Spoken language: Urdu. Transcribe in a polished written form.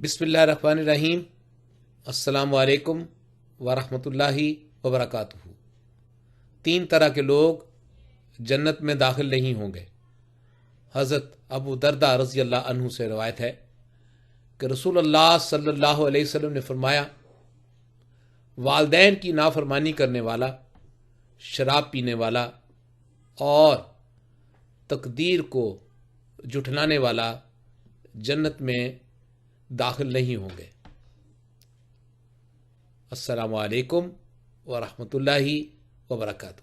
بسم اللہ الرحمن الرحیم۔ السلام علیکم ورحمۃ اللہ وبرکاتہ۔ 3 طرح کے لوگ جنت میں داخل نہیں ہوں گے۔ حضرت ابو درداء رضی اللہ عنہ سے روایت ہے کہ رسول اللہ صلی اللہ علیہ وسلم نے فرمایا، والدین کی نافرمانی کرنے والا، شراب پینے والا اور تقدیر کو جھٹلانے والا جنت میں داخل نہیں ہوں گے۔ السلام علیکم ورحمۃ اللہ وبرکاتہ۔